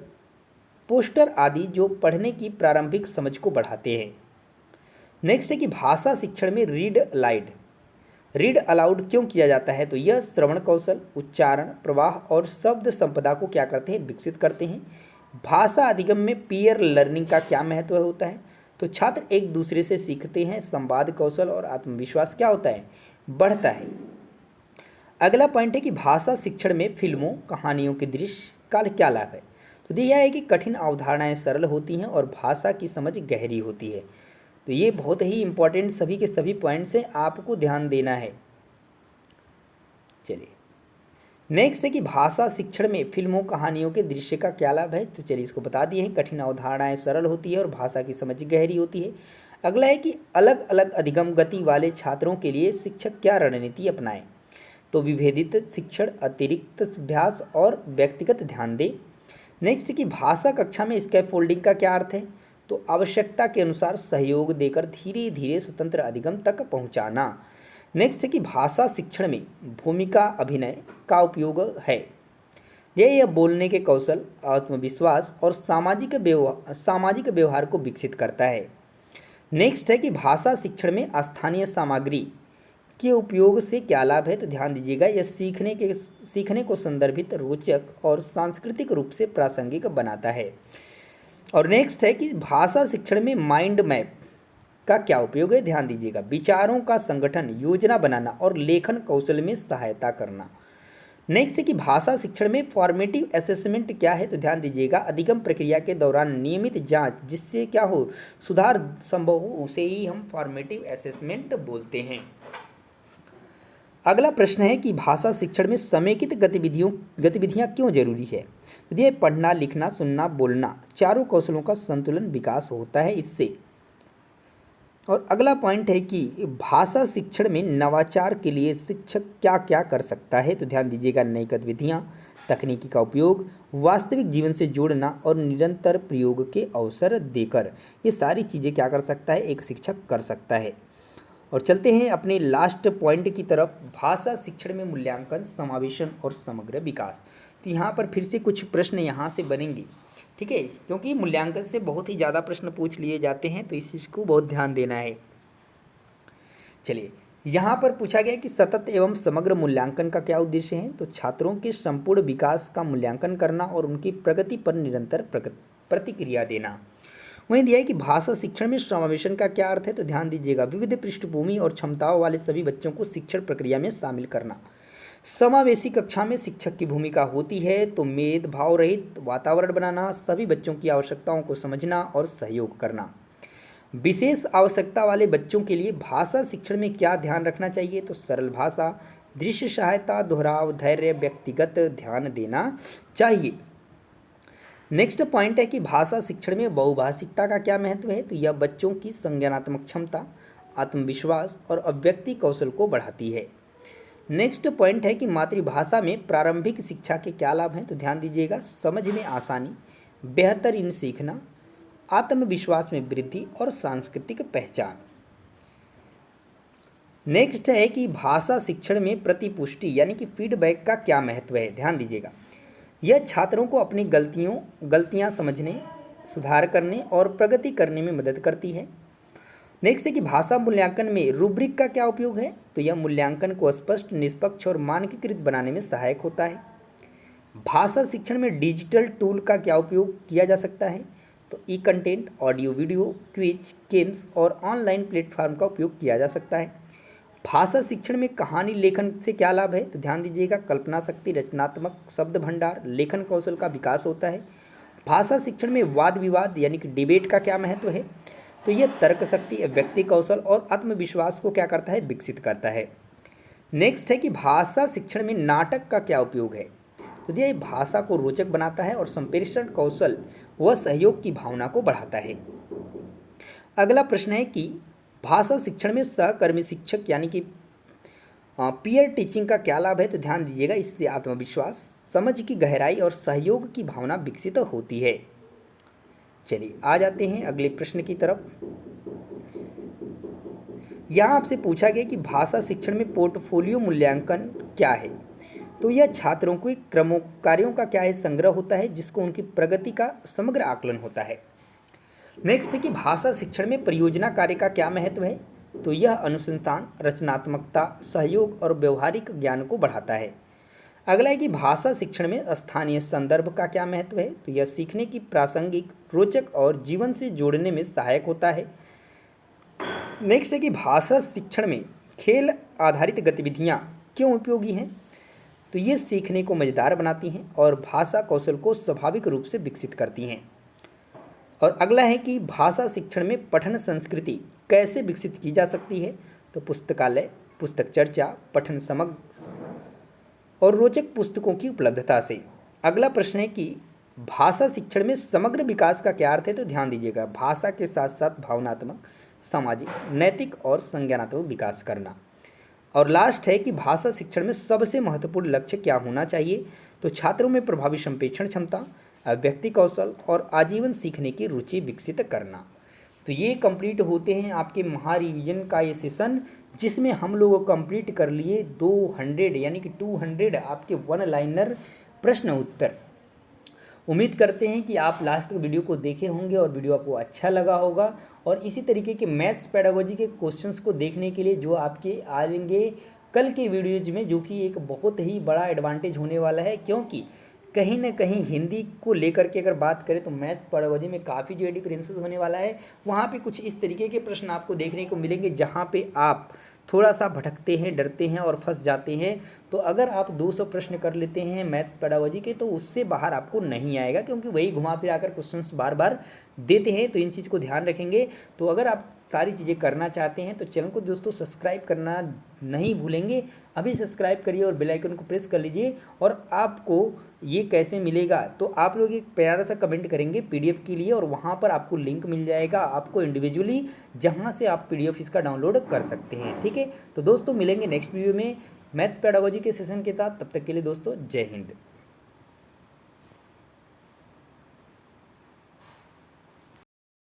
पोस्टर आदि जो पढ़ने की प्रारंभिक समझ को बढ़ाते हैं। नेक्स्ट है कि भाषा शिक्षण में रीड अलाउड क्यों किया जाता है, तो यह श्रवण कौशल, उच्चारण, प्रवाह और शब्द संपदा को क्या करते हैं, विकसित करते हैं। भाषा अधिगम में पीयर लर्निंग का क्या महत्व होता है, तो छात्र एक दूसरे से सीखते हैं, संवाद कौशल और आत्मविश्वास क्या होता है, बढ़ता है। अगला पॉइंट है कि भाषा शिक्षण में फिल्मों, कहानियों के दृश्य का क्या लाभ है, तो दिया है कि कठिन अवधारणाएं सरल होती हैं और भाषा की समझ गहरी होती है। तो ये बहुत ही इंपॉर्टेंट सभी के सभी पॉइंट्स हैं, आपको ध्यान देना है। चलिए नेक्स्ट है कि भाषा शिक्षण में फिल्मों, कहानियों के दृश्य का क्या लाभ है, तो चलिए इसको बता दिए हैं, कठिन अवधारणाएं सरल होती है और भाषा की समझ गहरी होती है। अगला है कि अलग अलग अधिगम गति वाले छात्रों के लिए शिक्षक क्या रणनीति अपनाएं, तो विभेदित शिक्षण, अतिरिक्त अभ्यास और व्यक्तिगत ध्यान दें। नेक्स्ट कि भाषा कक्षा में स्कैफोल्डिंग का क्या अर्थ है, तो आवश्यकता के अनुसार सहयोग देकर धीरे धीरे स्वतंत्र अधिगम तक पहुंचाना। नेक्स्ट है कि भाषा शिक्षण में भूमिका अभिनय का उपयोग है, यह बोलने के कौशल, आत्मविश्वास और सामाजिक व्यवहार को विकसित करता है। नेक्स्ट है कि भाषा शिक्षण में स्थानीय सामग्री के उपयोग से क्या लाभ है? तो ध्यान दीजिएगा, यह सीखने को संदर्भित, रोचक और सांस्कृतिक रूप से प्रासंगिक बनाता है। और नेक्स्ट है कि भाषा शिक्षण में माइंड मैप का क्या उपयोग है? ध्यान दीजिएगा, विचारों का संगठन, योजना बनाना और लेखन कौशल में सहायता करना। नेक्स्ट है कि भाषा शिक्षण में फॉर्मेटिव असेसमेंट क्या है? तो ध्यान दीजिएगा, अधिगम प्रक्रिया के दौरान नियमित जांच जिससे क्या हो, सुधार संभव हो, उसे ही हम फॉर्मेटिव असेसमेंट बोलते हैं। अगला प्रश्न है कि भाषा शिक्षण में समेकित गतिविधियां क्यों जरूरी है? तो ये पढ़ना, लिखना, सुनना, बोलना, चारों कौशलों का संतुलन विकास होता है इससे। और अगला पॉइंट है कि भाषा शिक्षण में नवाचार के लिए शिक्षक क्या क्या कर सकता है? तो ध्यान दीजिएगा, नई गतिविधियाँ, तकनीकी का उपयोग, वास्तविक जीवन से जोड़ना और निरंतर प्रयोग के अवसर देकर, ये सारी चीज़ें क्या कर सकता है, एक शिक्षक कर सकता है। और चलते हैं अपने लास्ट पॉइंट की तरफ, भाषा शिक्षण में मूल्यांकन, समावेशन और समग्र विकास। तो यहाँ पर फिर से कुछ प्रश्न यहाँ से बनेंगे, ठीक है, क्योंकि मूल्यांकन से बहुत ही ज़्यादा प्रश्न पूछ लिए जाते हैं, तो इस चीज़ को बहुत ध्यान देना है। चलिए, यहाँ पर पूछा गया कि सतत एवं समग्र मूल्यांकन का क्या उद्देश्य है? तो छात्रों के संपूर्ण विकास का मूल्यांकन करना और उनकी प्रगति पर निरंतर प्रतिक्रिया देना। वहीं दिया है कि भाषा शिक्षण में समावेशन का क्या अर्थ है? तो ध्यान दीजिएगा, विविध पृष्ठभूमि और क्षमताओं वाले सभी बच्चों को शिक्षण प्रक्रिया में शामिल करना। समावेशी कक्षा में शिक्षक की भूमिका होती है तो भेदभाव रहित वातावरण बनाना, सभी बच्चों की आवश्यकताओं को समझना और सहयोग करना। विशेष आवश्यकता वाले बच्चों के लिए भाषा शिक्षण में क्या ध्यान रखना चाहिए? तो सरल भाषा, दृश्य सहायता, दोहराव, धैर्य, व्यक्तिगत ध्यान देना चाहिए। नेक्स्ट पॉइंट है कि भाषा शिक्षण में बहुभाषिकता का क्या महत्व है? तो यह बच्चों की संज्ञानात्मक क्षमता, आत्मविश्वास और अभिव्यक्ति कौशल को बढ़ाती है। नेक्स्ट पॉइंट है कि मातृभाषा में प्रारंभिक शिक्षा के क्या लाभ हैं? तो ध्यान दीजिएगा, समझ में आसानी, बेहतरीन सीखना, आत्मविश्वास में वृद्धि और सांस्कृतिक पहचान। नेक्स्ट है कि भाषा शिक्षण में प्रतिपुष्टि यानी कि फीडबैक का क्या महत्व है? ध्यान दीजिएगा, यह छात्रों को अपनी गलतियां समझने, सुधार करने और प्रगति करने में मदद करती है। नेक्स्ट है कि भाषा मूल्यांकन में रूब्रिक का क्या उपयोग है? तो यह मूल्यांकन को स्पष्ट, निष्पक्ष और मानकीकृत बनाने में सहायक होता है। भाषा शिक्षण में डिजिटल टूल का क्या उपयोग किया जा सकता है? तो e content, audio video, quiz, games और ऑनलाइन प्लेटफॉर्म का उपयोग किया जा सकता है। भाषा शिक्षण में कहानी लेखन से क्या लाभ है? तो ध्यान दीजिएगा, कल्पना शक्ति, रचनात्मक शब्द भंडार, लेखन कौशल का विकास होता है। भाषा शिक्षण में वाद विवाद यानी कि डिबेट का क्या महत्व है? तो यह तर्क शक्ति, व्यक्ति कौशल और आत्मविश्वास को क्या करता है, विकसित करता है। नेक्स्ट है कि भाषा शिक्षण में नाटक का क्या उपयोग है? तो यह भाषा को रोचक बनाता है और संप्रेषण कौशल व सहयोग की भावना को बढ़ाता है। अगला प्रश्न है कि भाषा शिक्षण में सहकर्मी शिक्षक यानी कि पीयर टीचिंग का क्या लाभ है? तो ध्यान दीजिएगा, इससे आत्मविश्वास, समझ की गहराई और सहयोग की भावना विकसित होती है। चलिए आ जाते हैं अगले प्रश्न की तरफ। यहाँ आपसे पूछा गया कि भाषा शिक्षण में पोर्टफोलियो मूल्यांकन क्या है? तो यह छात्रों को कार्यों का क्या है, संग्रह होता है जिसको उनकी प्रगति का समग्र आकलन होता है। नेक्स्ट है कि भाषा शिक्षण में परियोजना कार्य का क्या महत्व है? तो यह अनुसंधान, रचनात्मकता, सहयोग और व्यवहारिक ज्ञान को बढ़ाता है। अगला है कि भाषा शिक्षण में स्थानीय संदर्भ का क्या महत्व है? तो यह सीखने की प्रासंगिक, रोचक और जीवन से जोड़ने में सहायक होता है। नेक्स्ट है कि भाषा शिक्षण में खेल आधारित गतिविधियाँ क्यों उपयोगी हैं? तो ये सीखने को मज़ेदार बनाती हैं और भाषा कौशल को स्वाभाविक रूप से विकसित करती हैं। और अगला है कि भाषा शिक्षण में पठन संस्कृति कैसे विकसित की जा सकती है? तो पुस्तकालय, पुस्तक चर्चा, पठन समग्र और रोचक पुस्तकों की उपलब्धता से। अगला प्रश्न है कि भाषा शिक्षण में समग्र विकास का क्या अर्थ है? तो ध्यान दीजिएगा, भाषा के साथ साथ भावनात्मक, सामाजिक, नैतिक और संज्ञानात्मक विकास करना। और लास्ट है कि भाषा शिक्षण में सबसे महत्वपूर्ण लक्ष्य क्या होना चाहिए? तो छात्रों में प्रभावी संप्रेषण क्षमता, व्यक्ति कौशल और आजीवन सीखने की रुचि विकसित करना। तो ये कंप्लीट होते हैं आपके महारिवीजन का ये सेशन, जिसमें हम लोग कंप्लीट कर लिए 200 यानी कि 200 आपके वन लाइनर प्रश्न उत्तर। उम्मीद करते हैं कि आप लास्ट तक वीडियो को देखे होंगे और वीडियो आपको अच्छा लगा होगा। और इसी तरीके के मैथ्स पेडागोजी के क्वेश्चंस को देखने के लिए जो आपके आएंगे कल के वीडियोज में, जो कि एक बहुत ही बड़ा एडवांटेज होने वाला है, क्योंकि कहीं ना कहीं हिंदी को लेकर के अगर बात करें तो मैथ्स पेडागोजी में काफ़ी जो डिफरेंसेस होने वाला है। वहाँ पे कुछ इस तरीके के प्रश्न आपको देखने को मिलेंगे जहाँ पे आप थोड़ा सा भटकते हैं, डरते हैं और फंस जाते हैं। तो अगर आप 200 प्रश्न कर लेते हैं मैथ्स पेडागोजी के तो उससे बाहर आपको नहीं आएगा, क्योंकि वही घुमा फिरा कर क्वेश्चंस बार बार देते हैं। तो इन चीज़ को ध्यान रखेंगे। तो अगर आप सारी चीज़ें करना चाहते हैं तो चैनल को दोस्तों सब्सक्राइब करना नहीं भूलेंगे। अभी सब्सक्राइब करिए और बेल आइकन को प्रेस कर लीजिए। और आपको ये कैसे मिलेगा तो आप लोग एक प्यारा सा कमेंट करेंगे पीडीएफ के लिए, और वहाँ पर आपको लिंक मिल जाएगा आपको इंडिविजुअली, जहाँ से आप पीडीएफ इसका डाउनलोड कर सकते हैं। ठीक है, तो दोस्तों मिलेंगे नेक्स्ट वीडियो में मैथ पेडागोजी के सेशन के साथ। तब तक के लिए दोस्तों जय हिंद।